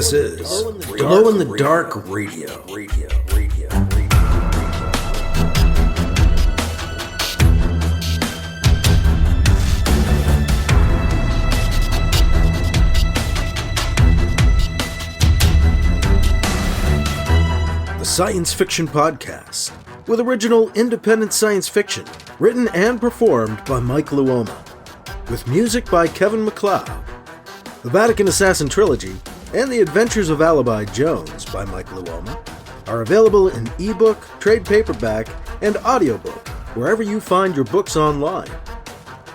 This is Glow in the Dark Radio. The science fiction podcast, with original independent science fiction, written and performed by Mike Luoma, with music by Kevin MacLeod. The Vatican Assassin Trilogy and The Adventures of Alibi Jones by Mike Luoma are available in ebook, trade paperback, and audiobook wherever you find your books online.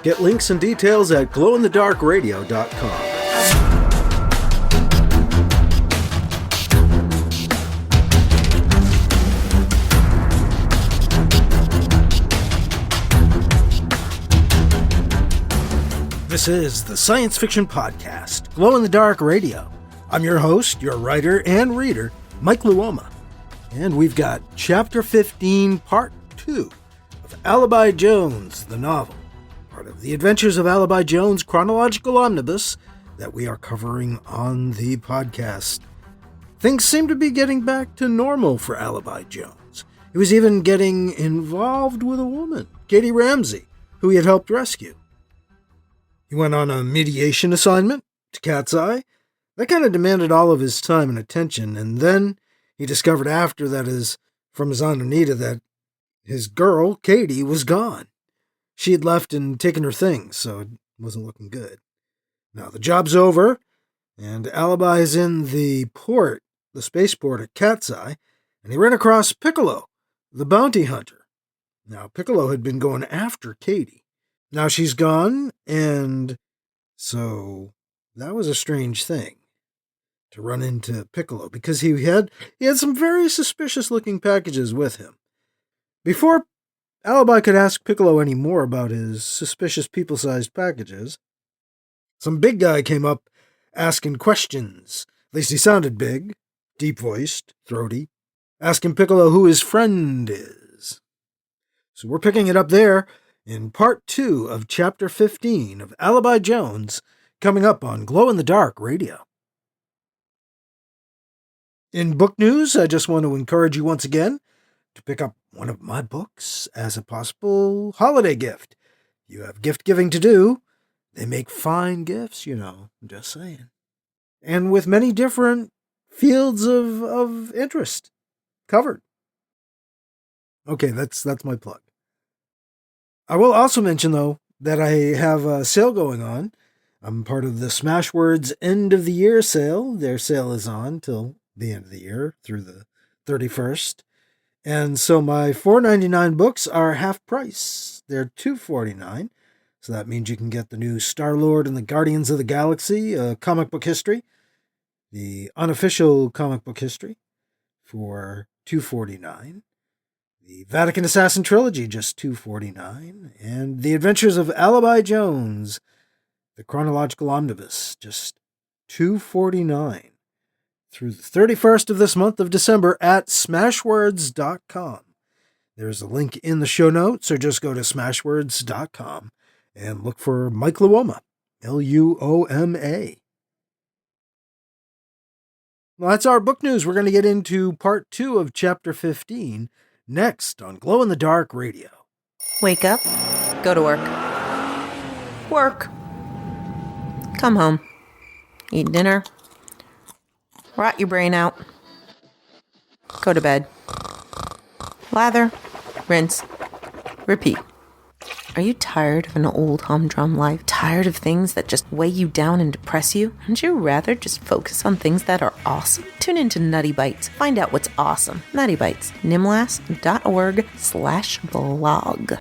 Get links and details at glowinthedarkradio.com. This is the Science Fiction Podcast, Glow in the Dark Radio. I'm your host, your writer and reader, Mike Luoma. And we've got Chapter 15, Part 2 of Alibi Jones, the novel, part of the Adventures of Alibi Jones Chronological Omnibus that we are covering on the podcast. Things seem to be getting back to normal for Alibi Jones. He was even getting involved with a woman, Katie Ramsey, who he had helped rescue. He went on a mediation assignment to Cat's Eye. That kind of demanded all of his time and attention, and then he discovered after that from his Aunt Anita that his girl, Katie, was gone. She had left and taken her things, so it wasn't looking good. Now the job's over, and Alibi's in the spaceport at Cat's Eye, and he ran across Piccolo, the Bounty Hunter. Now Piccolo had been going after Katie. Now she's gone, and so that was a strange thing to run into Piccolo, because he had some very suspicious-looking packages with him. Before Alibi could ask Piccolo any more about his suspicious people-sized packages, some big guy came up asking questions. At least he sounded big, deep-voiced, throaty, asking Piccolo who his friend is. So we're picking it up there in Part 2 of Chapter 15 of Alibi Jones, coming up on Glow in the Dark Radio. In book news, I just want to encourage you once again to pick up one of my books as a possible holiday gift. You have gift giving to do. They make fine gifts, I'm just saying. And with many different fields of interest covered. Okay, that's my plug. I will also mention, though, that I have a sale going on. I'm part of the Smashwords End of the Year sale. Their sale is on till the end of the year, through the 31st. And so my $4.99 books are half price. They're $2.49. So that means you can get the new Star-Lord and the Guardians of the Galaxy comic book history, the unofficial comic book history, for $2.49. The Vatican Assassin Trilogy, just $2.49. And The Adventures of Alibi Jones, the Chronological Omnibus, just $2.49. Through the 31st of this month of December at smashwords.com. There's a link in the show notes, or just go to smashwords.com and look for Mike Luoma, Luoma. Well, that's our book news. We're going to get into Part 2 of Chapter 15 next on Glow in the Dark Radio. Wake up, go to work. Work. Come home. Eat dinner. Rot your brain out. Go to bed. Lather. Rinse. Repeat. Are you tired of an old humdrum life? Tired of things that just weigh you down and depress you? Wouldn't you rather just focus on things that are awesome? Tune into Nutty Bites. Find out what's awesome. Nutty Bites. nimlas.org/blog.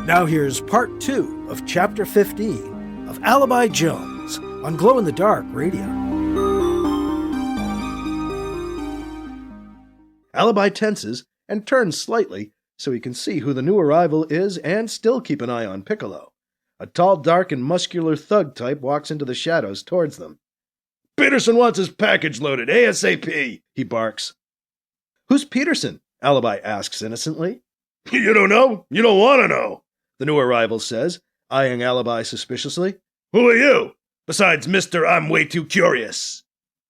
Now here's Part 2 of Chapter 15 of Alibi Jones on Glow in the Dark Radio. Alibi tenses and turns slightly so he can see who the new arrival is and still keep an eye on Piccolo. A tall, dark, and muscular thug type walks into the shadows towards them. "Peterson wants his package loaded ASAP," he barks. "Who's Peterson?" Alibi asks innocently. "You don't know? You don't want to know," the new arrival says, eyeing Alibi suspiciously. "Who are you? Besides Mr. I'm way too curious."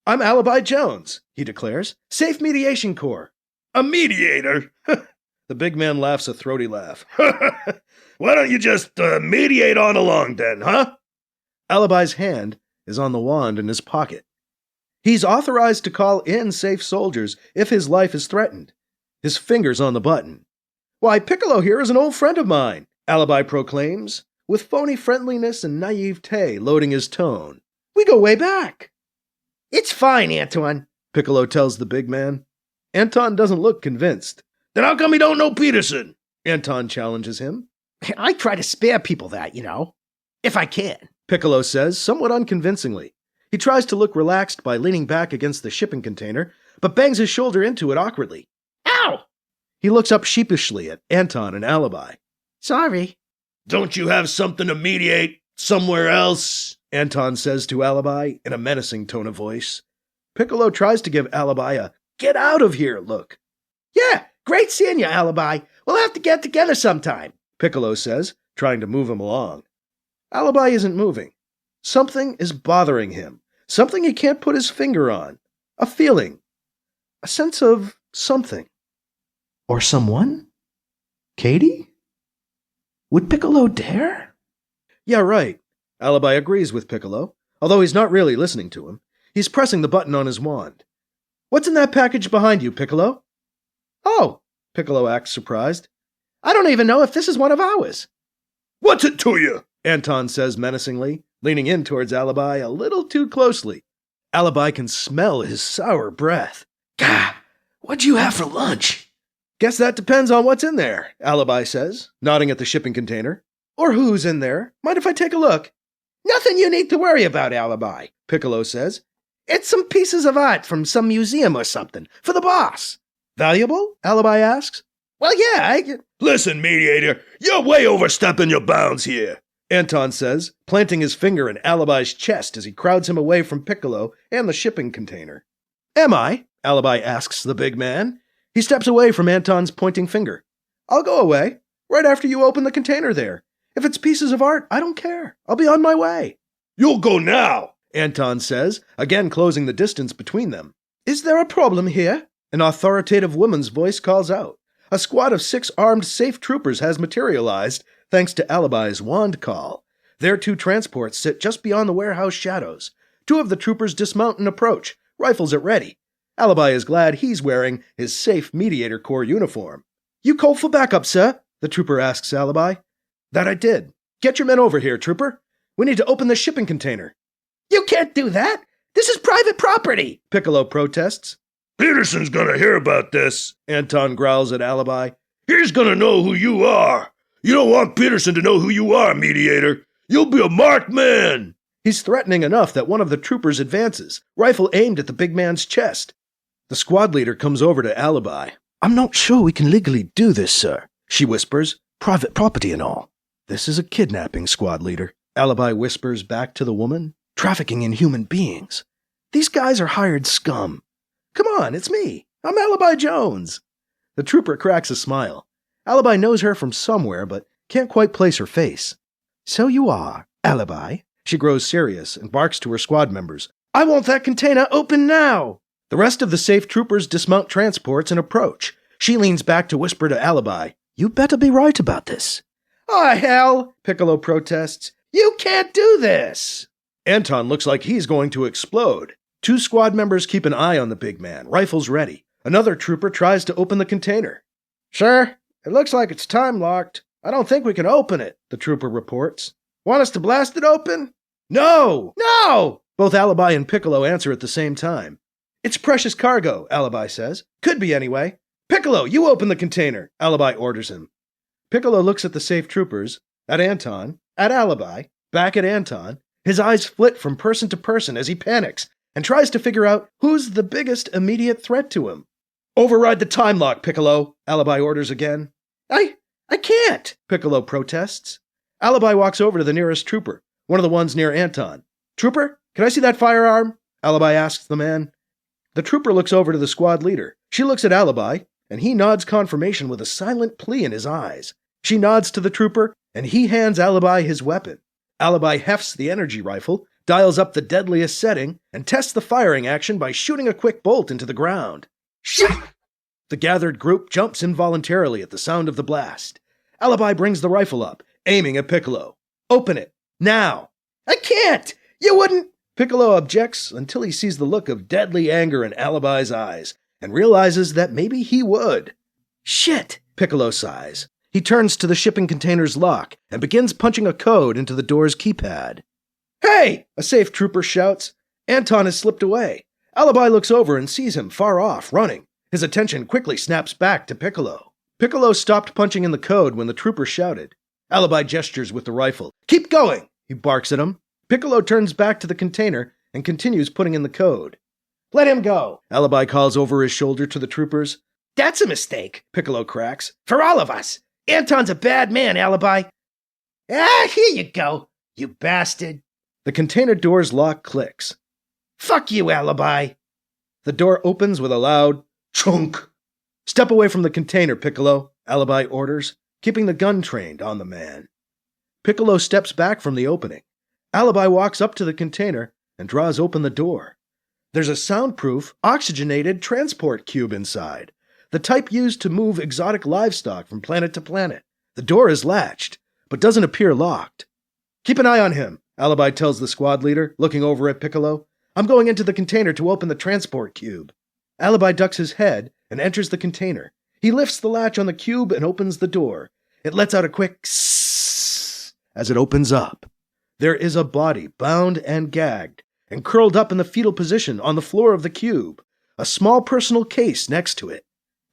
"I'm Alibi Jones," he declares. "Safe Mediation Corps." "A mediator?" The big man laughs a throaty laugh. "Why don't you just mediate on along then, huh?" Alibi's hand is on the wand in his pocket. He's authorized to call in safe soldiers if his life is threatened. His finger's on the button. "Why, Piccolo here is an old friend of mine," Alibi proclaims, with phony friendliness and naivete loading his tone. "We go way back." "It's fine, Anton," Piccolo tells the big man. Anton doesn't look convinced. "Then how come you don't know Peterson?" Anton challenges him. "I try to spare people that, if I can," Piccolo says, somewhat unconvincingly. He tries to look relaxed by leaning back against the shipping container, but bangs his shoulder into it awkwardly. "Ow!" He looks up sheepishly at Anton and Alibi. "Sorry." "Don't you have something to mediate somewhere else?" Anton says to Alibi in a menacing tone of voice. Piccolo tries to give Alibi a "get out of here" look. "Yeah, great seeing you, Alibi. We'll have to get together sometime," Piccolo says, trying to move him along. Alibi isn't moving. Something is bothering him. Something he can't put his finger on. A feeling. A sense of something. Or someone? Katie? Would Piccolo dare? Yeah, right. Alibi agrees with Piccolo, although he's not really listening to him. He's pressing the button on his wand. "What's in that package behind you, Piccolo?" "Oh," Piccolo acts surprised. "I don't even know if this is one of ours." "What's it to you?" Anton says menacingly, leaning in towards Alibi a little too closely. Alibi can smell his sour breath. "Gah, what'd you have for lunch?" "Guess that depends on what's in there," Alibi says, nodding at the shipping container. "Or who's in there. Mind if I take a look?" "Nothing you need to worry about, Alibi," Piccolo says. "It's some pieces of art from some museum or something, for the boss." "Valuable?" Alibi asks. "Well, yeah, Listen, mediator, you're way overstepping your bounds here," Anton says, planting his finger in Alibi's chest as he crowds him away from Piccolo and the shipping container. "Am I?" Alibi asks the big man. He steps away from Anton's pointing finger. "I'll go away, right after you open the container there. If it's pieces of art, I don't care. I'll be on my way." "You'll go now," Anton says, again closing the distance between them. "Is there a problem here?" An authoritative woman's voice calls out. A squad of 6 armed safe troopers has materialized, thanks to Alibi's wand call. Their 2 transports sit just beyond the warehouse shadows. 2 of the troopers dismount and approach, rifles at ready. Alibi is glad he's wearing his safe Mediator Corps uniform. "You called for backup, sir?" the trooper asks Alibi. "That I did. Get your men over here, trooper. We need to open the shipping container." "You can't do that. This is private property," Piccolo protests. "Peterson's gonna hear about this," Anton growls at Alibi. "He's gonna know who you are. You don't want Peterson to know who you are, mediator. You'll be a marked man." He's threatening enough that one of the troopers advances, rifle aimed at the big man's chest. The squad leader comes over to Alibi. "I'm not sure we can legally do this, sir," she whispers. "Private property and all." "This is a kidnapping, squad leader," Alibi whispers back to the woman. "Trafficking in human beings. These guys are hired scum. Come on, it's me. I'm Alibi Jones." The trooper cracks a smile. Alibi knows her from somewhere, but can't quite place her face. "So you are, Alibi." She grows serious and barks to her squad members. "I want that container open now." The rest of the safe troopers dismount transports and approach. She leans back to whisper to Alibi. "You better be right about this." "Oh, hell," Piccolo protests. "You can't do this." Anton looks like he's going to explode. 2 squad members keep an eye on the big man, rifles ready. Another trooper tries to open the container. "Sir, it looks like it's time-locked. I don't think we can open it," the trooper reports. "Want us to blast it open?" "No! No!" Both Alibi and Piccolo answer at the same time. "It's precious cargo," Alibi says. "Could be anyway." "Piccolo, you open the container," Alibi orders him. Piccolo looks at the safe troopers, at Anton, at Alibi, back at Anton. His eyes flit from person to person as he panics and tries to figure out who's the biggest immediate threat to him. "Override the time lock, Piccolo," Alibi orders again. I can't," Piccolo protests. Alibi walks over to the nearest trooper, one of the ones near Anton. "Trooper, can I see that firearm?" Alibi asks the man. The trooper looks over to the squad leader. She looks at Alibi, and he nods confirmation with a silent plea in his eyes. She nods to the trooper, and he hands Alibi his weapon. Alibi hefts the energy rifle, dials up the deadliest setting, and tests the firing action by shooting a quick bolt into the ground. Shoot! The gathered group jumps involuntarily at the sound of the blast. Alibi brings the rifle up, aiming at Piccolo. "Open it, now!" "I can't! You wouldn't—" Piccolo objects until he sees the look of deadly anger in Alibi's eyes, and realizes that maybe he would. "Shit!" Piccolo sighs. He turns to the shipping container's lock and begins punching a code into the door's keypad. "Hey!" a safe trooper shouts. Anton has slipped away. Alibi looks over and sees him far off, running. His attention quickly snaps back to Piccolo. Piccolo stopped punching in the code when the trooper shouted. Alibi gestures with the rifle. "Keep going!" he barks at him. Piccolo turns back to the container and continues putting in the code. "Let him go!" Alibi calls over his shoulder to the troopers. "That's a mistake," Piccolo cracks. "For all of us. Anton's a bad man, Alibi." "Ah, here you go, you bastard." The container door's lock clicks. "Fuck you, Alibi." The door opens with a loud chunk. "Step away from the container, Piccolo," Alibi orders, keeping the gun trained on the man. Piccolo steps back from the opening. Alibi walks up to the container and draws open the door. There's a soundproof, oxygenated transport cube inside, the type used to move exotic livestock from planet to planet. The door is latched, but doesn't appear locked. "Keep an eye on him," Alibi tells the squad leader, looking over at Piccolo. "I'm going into the container to open the transport cube." Alibi ducks his head and enters the container. He lifts the latch on the cube and opens the door. It lets out a quick sssss as it opens up. There is a body bound and gagged and curled up in the fetal position on the floor of the cube, a small personal case next to it.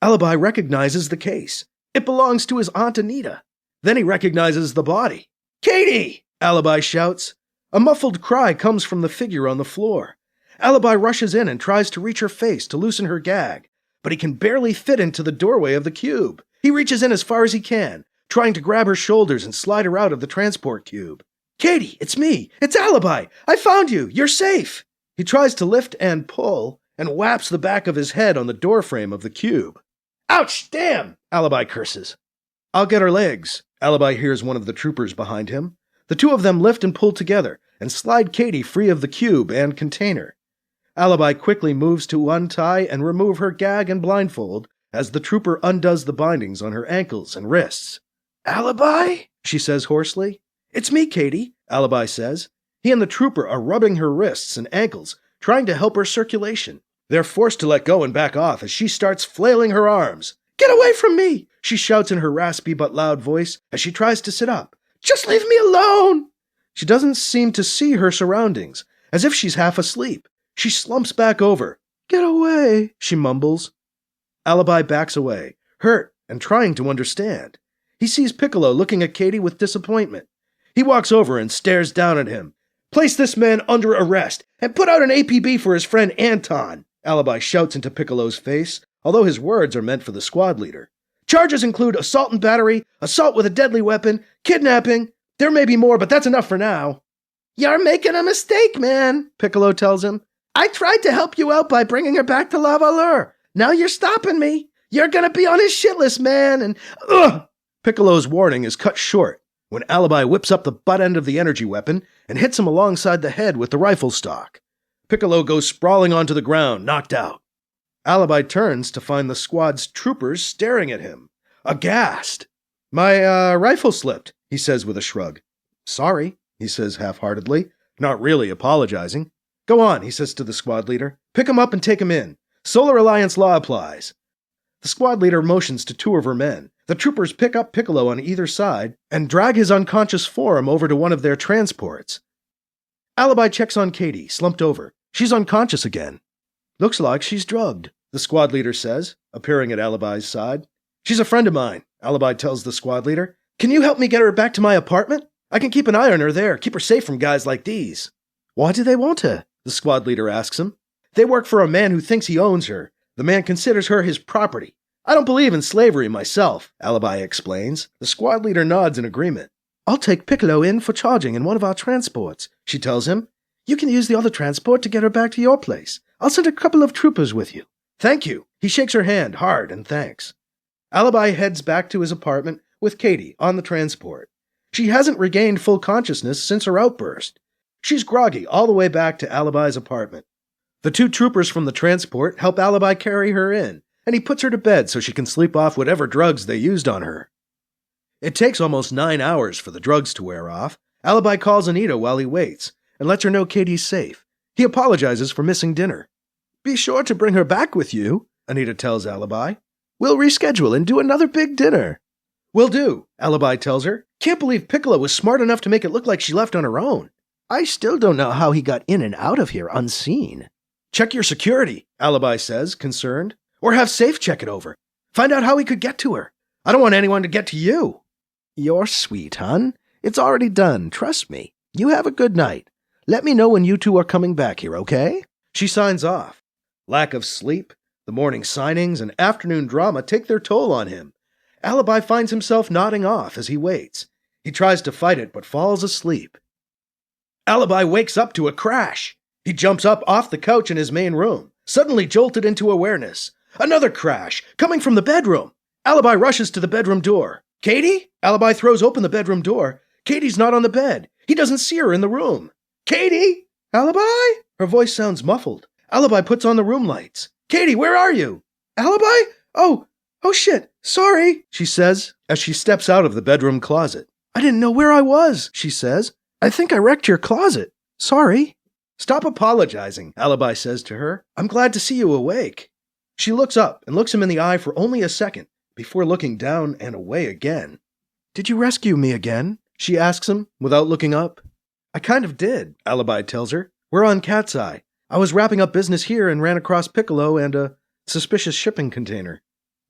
Alibi recognizes the case. It belongs to his Aunt Anita. Then he recognizes the body. "Katie!" Alibi shouts. A muffled cry comes from the figure on the floor. Alibi rushes in and tries to reach her face to loosen her gag, but he can barely fit into the doorway of the cube. He reaches in as far as he can, trying to grab her shoulders and slide her out of the transport cube. "Katie, it's me. It's Alibi. I found you. You're safe." He tries to lift and pull, and whaps the back of his head on the doorframe of the cube. "Ouch, damn!" Alibi curses. "I'll get her legs." Alibi hears one of the troopers behind him. The two of them lift and pull together and slide Katie free of the cube and container. Alibi quickly moves to untie and remove her gag and blindfold as the trooper undoes the bindings on her ankles and wrists. "Alibi?" she says hoarsely. "It's me, Katie," Alibi says. He and the trooper are rubbing her wrists and ankles, trying to help her circulation. They're forced to let go and back off as she starts flailing her arms. "Get away from me!" she shouts in her raspy but loud voice as she tries to sit up. "Just leave me alone!" She doesn't seem to see her surroundings, as if she's half asleep. She slumps back over. "Get away," she mumbles. Alibi backs away, hurt and trying to understand. He sees Piccolo looking at Katie with disappointment. He walks over and stares down at him. "Place this man under arrest and put out an APB for his friend Anton," Alibi shouts into Piccolo's face, although his words are meant for the squad leader. "Charges include assault and battery, assault with a deadly weapon, kidnapping. There may be more, but that's enough for now." "You're making a mistake, man," Piccolo tells him. "I tried to help you out by bringing her back to La Valeur. Now you're stopping me. You're gonna be on his shit list, man, and ugh!" Piccolo's warning is cut short when Alibi whips up the butt end of the energy weapon and hits him alongside the head with the rifle stock. Piccolo goes sprawling onto the ground, knocked out. Alibi turns to find the squad's troopers staring at him, aghast. My rifle slipped," he says with a shrug. "Sorry," he says half-heartedly, not really apologizing. "Go on," he says to the squad leader. "Pick him up and take him in. Solar Alliance law applies." The squad leader motions to two of her men. The troopers pick up Piccolo on either side and drag his unconscious form over to one of their transports. Alibi checks on Katie, slumped over. She's unconscious again. "Looks like she's drugged," the squad leader says, appearing at Alibi's side. "She's a friend of mine," Alibi tells the squad leader. "Can you help me get her back to my apartment? I can keep an eye on her there, keep her safe from guys like these." "Why do they want her?" the squad leader asks him. "They work for a man who thinks he owns her. The man considers her his property. I don't believe in slavery myself," Alibi explains. The squad leader nods in agreement. I'll take Piccolo in for charging in one of our transports, she tells him. You can use the other transport to get her back to your place. I'll send a couple of troopers with you. Thank you. He shakes her hand hard and thanks. Alibi heads back to his apartment with Katie on the transport. She hasn't regained full consciousness since her outburst. She's groggy all the way back to Alibi's apartment. The two troopers from the transport help Alibi carry her in, and he puts her to bed so she can sleep off whatever drugs they used on her. It takes almost 9 hours for the drugs to wear off. Alibi calls Anita while he waits and lets her know Katie's safe. He apologizes for missing dinner. Be sure to bring her back with you, Anita tells Alibi. We'll reschedule and do another big dinner. Will do, Alibi tells her. Can't believe Piccolo was smart enough to make it look like she left on her own. I still don't know how he got in and out of here unseen. Check your security, Alibi says, concerned. Or have Safe check it over. Find out how he could get to her. I don't want anyone to get to you. You're sweet, hon. It's already done, trust me. You have a good night. Let me know when you two are coming back here, okay? She signs off. Lack of sleep, the morning signings, and afternoon drama take their toll on him. Alibi finds himself nodding off as he waits. He tries to fight it, but falls asleep. Alibi wakes up to a crash. He jumps up off the couch in his main room, suddenly jolted into awareness. Another crash, coming from the bedroom. Alibi rushes to the bedroom door. Katie? Alibi throws open the bedroom door. Katie's not on the bed. He doesn't see her in the room. Katie? Alibi? Her voice sounds muffled. Alibi puts on the room lights. Katie, where are you? Alibi? Oh shit, sorry, she says as she steps out of the bedroom closet. I didn't know where I was, she says. I think I wrecked your closet. Sorry. Stop apologizing, Alibi says to her. I'm glad to see you awake. She looks up and looks him in the eye for only a second before looking down and away again. Did you rescue me again? She asks him without looking up. I kind of did, Alibi tells her. We're on Cat's Eye. I was wrapping up business here and ran across Piccolo and a suspicious shipping container.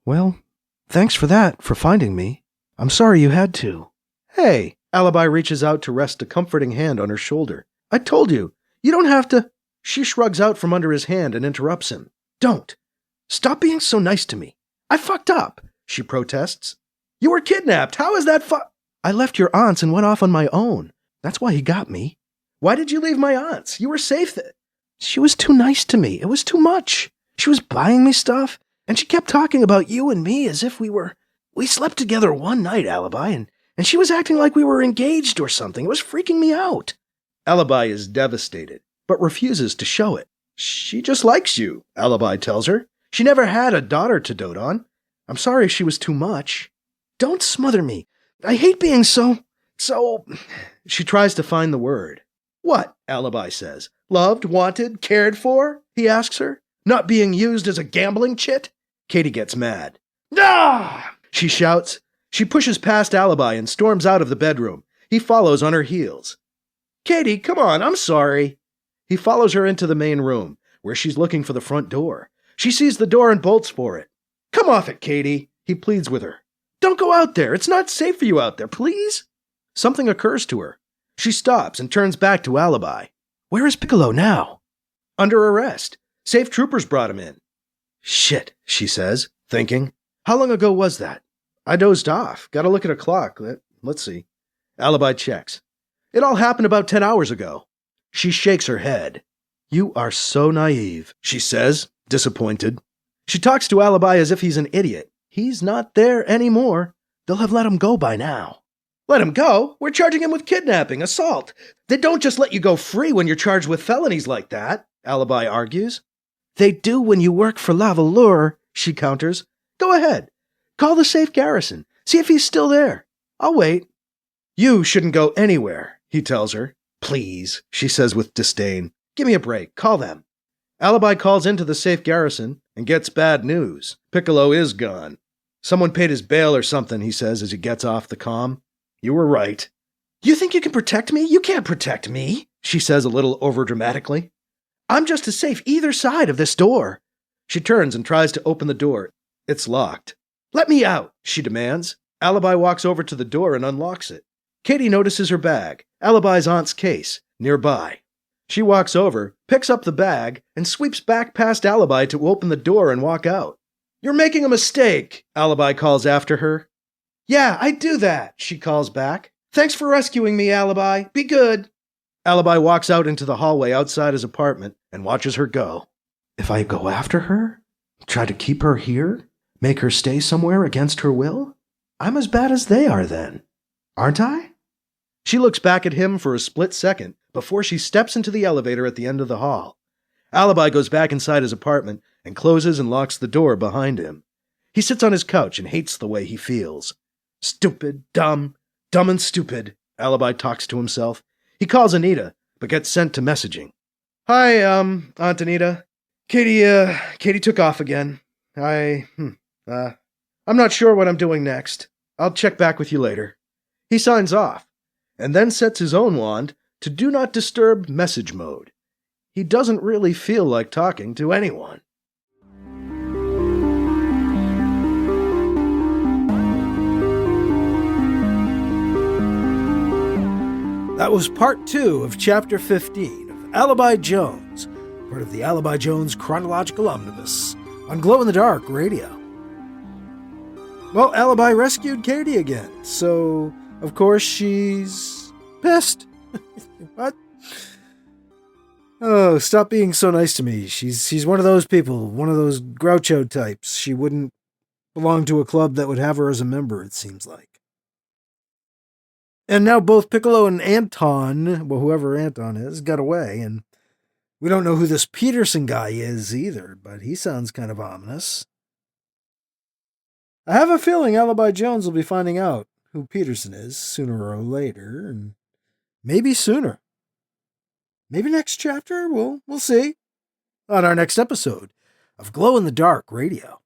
Well, thanks for that, for finding me. I'm sorry you had to. Hey, Alibi reaches out to rest a comforting hand on her shoulder. I told you, you don't have to. She shrugs out from under his hand and interrupts him. Don't. Stop being so nice to me. I fucked up, she protests. You were kidnapped. How is that I left your aunt's and went off on my own. That's why he got me. Why did you leave my aunt's? You were safe there. She was too nice to me. It was too much. She was buying me stuff, and she kept talking about you and me as if we slept together one night, Alibi, and she was acting like we were engaged or something. It was freaking me out. Alibi is devastated, but refuses to show it. She just likes you, Alibi tells her. She never had a daughter to dote on. I'm sorry she was too much. Don't smother me. I hate being so... She tries to find the word. What? Alibi says. Loved, wanted, cared for? He asks her. Not being used as a gambling chit? Katie gets mad. Ah! She shouts. She pushes past Alibi and storms out of the bedroom. He follows on her heels. Katie, come on, I'm sorry. He follows her into the main room, where she's looking for the front door. She sees the door and bolts for it. Come off it, Katie, he pleads with her. Don't go out there. It's not safe for you out there, please. Something occurs to her. She stops and turns back to Alibi. Where is Piccolo now? Under arrest. Safe troopers brought him in. Shit, she says, thinking. How long ago was that? I dozed off. Gotta look at a clock. Let's see. Alibi checks. It all happened about 10 hours ago. She shakes her head. You are so naive, she says, disappointed. She talks to Alibi as if he's an idiot. He's not there anymore. They'll have let him go by now. Let him go? We're charging him with kidnapping, assault. They don't just let you go free when you're charged with felonies like that, Alibi argues. They do when you work for Lavalure, she counters. Go ahead. Call the safe garrison. See if he's still there. I'll wait. You shouldn't go anywhere, he tells her. Please, she says with disdain. Give me a break. Call them. Alibi calls into the safe garrison and gets bad news. Piccolo is gone. Someone paid his bail or something, he says as he gets off the comm. You were right. You think you can protect me? You can't protect me, she says a little overdramatically. I'm just as safe either side of this door. She turns and tries to open the door. It's locked. Let me out, she demands. Alibi walks over to the door and unlocks it. Katie notices her bag, Alibi's aunt's case, nearby. She walks over, picks up the bag, and sweeps back past Alibi to open the door and walk out. You're making a mistake, Alibi calls after her. Yeah, I do that, she calls back. Thanks for rescuing me, Alibi. Be good. Alibi walks out into the hallway outside his apartment and watches her go. If I go after her? Try to keep her here? Make her stay somewhere against her will? I'm as bad as they are then, aren't I? She looks back at him for a split second before she steps into the elevator at the end of the hall. Alibi goes back inside his apartment and closes and locks the door behind him. He sits on his couch and hates the way he feels. Stupid, dumb and stupid, Alibi talks to himself. He calls Anita, but gets sent to messaging. Hi, Aunt Anita. Katie took off again. I'm not sure what I'm doing next. I'll check back with you later. He signs off, and then sets his own wand to Do Not Disturb message mode. He doesn't really feel like talking to anyone. That was part 2 of Chapter 15 of Alibi Jones, part of the Alibi Jones Chronological Omnibus on Glow in the Dark Radio. Well, Alibi rescued Katie again, so of course she's pissed. What? Oh, stop being so nice to me. She's one of those people, one of those Groucho types. She wouldn't belong to a club that would have her as a member, it seems like. And now both Piccolo and Anton, well, whoever Anton is, got away, and we don't know who this Peterson guy is either, but he sounds kind of ominous. I have a feeling Alibi Jones will be finding out who Peterson is sooner or later, and maybe sooner. Maybe next chapter, we'll see, on our next episode of Glow in the Dark Radio.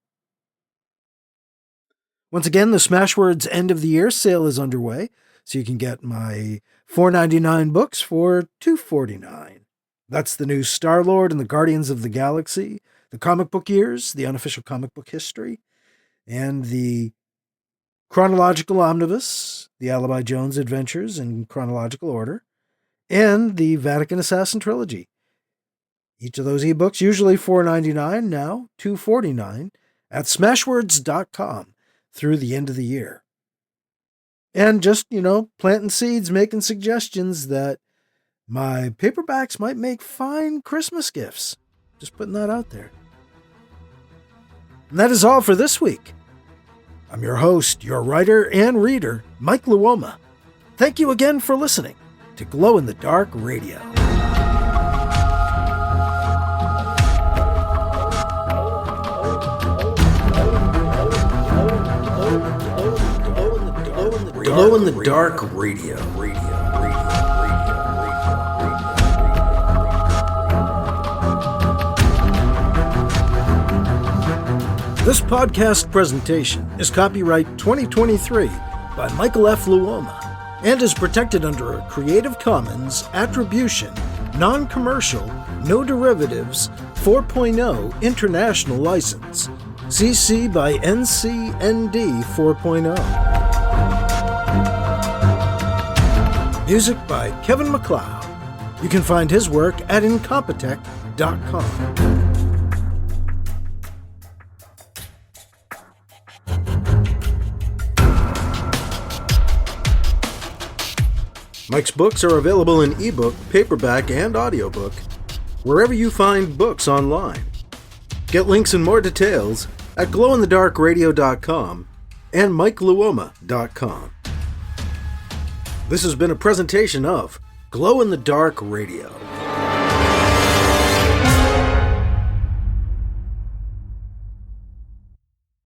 Once again, the Smashwords End of the Year sale is underway, so you can get my $4.99 books for $2.49. That's the new Star-Lord and the Guardians of the Galaxy, the comic book years, the unofficial comic book history, and the Chronological Omnibus, the Alibi Jones Adventures in chronological order, and the Vatican Assassin Trilogy. Each of those ebooks, usually $4.99, now $2.49, at smashwords.com through the end of the year. And just, planting seeds, making suggestions that my paperbacks might make fine Christmas gifts. Just putting that out there. And that is all for this week. I'm your host, your writer and reader, Mike Luoma. Thank you again for listening to Glow in the Dark Radio. Glow in the Dark Radio. This podcast presentation is copyright 2023 by Michael F. Luoma and is protected under a Creative Commons Attribution, Non-Commercial, No Derivatives 4.0 International License, CC by NCND 4.0. Music by Kevin MacLeod. You can find his work at Incompetech.com. Mike's books are available in ebook, paperback, and audiobook, wherever you find books online. Get links and more details at glowinthedarkradio.com and mikeluoma.com. This has been a presentation of Glow in the Dark Radio.